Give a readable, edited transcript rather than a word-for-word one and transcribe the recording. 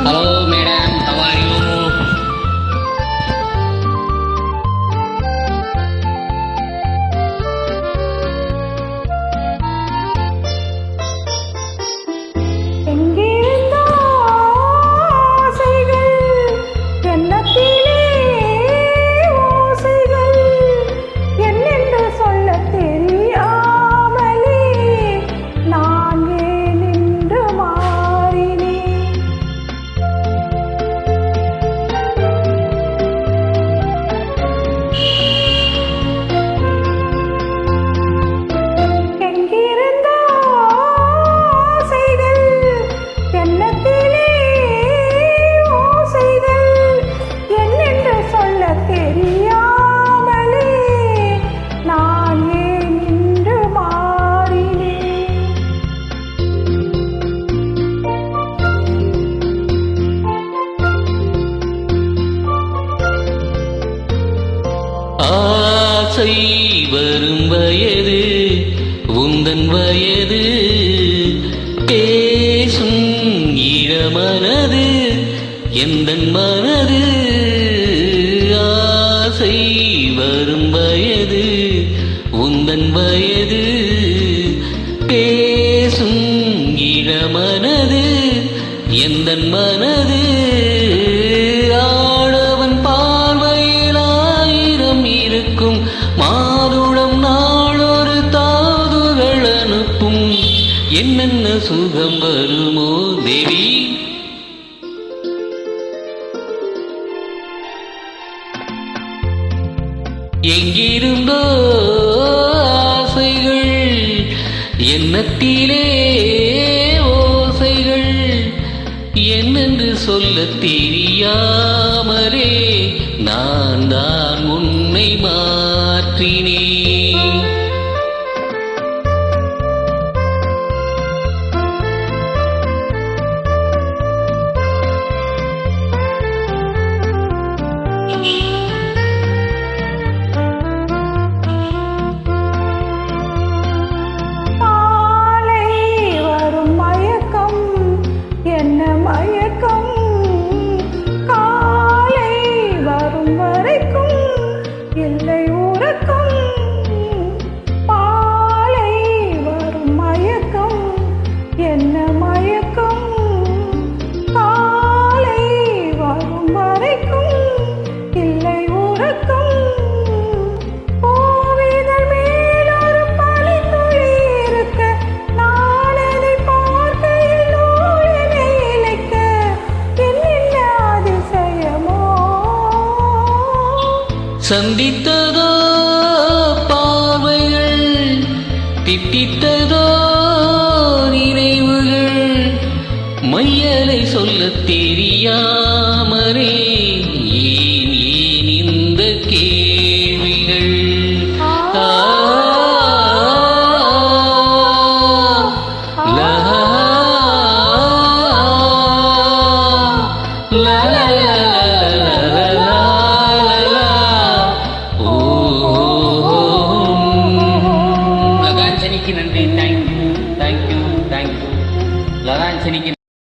Hello, madam. How are you? ஆசை வரும் வயது உந்தன் வயது பேசும் இளமனது எந்தன் மனது ஆசை வரும் வயது உந்தன் வயது பேசும் இளமனது எந்தன் மனது மாதுளம் நாளொரு தாதுகள் அனுப்பும் என்னென்ன சுகம் வருமோ தேவி. எங்கிருந்தோ ஆசைகள் எண்ணத்திலே ஓசைகள் என்னென்று சொல்ல தெரியாமலே நான் தான் உன்னை மாற்றினேன். சந்தித்ததோ பார்வைகள் திட்டித்ததோ நினைவுகள் மையலை சொல்ல தெரியா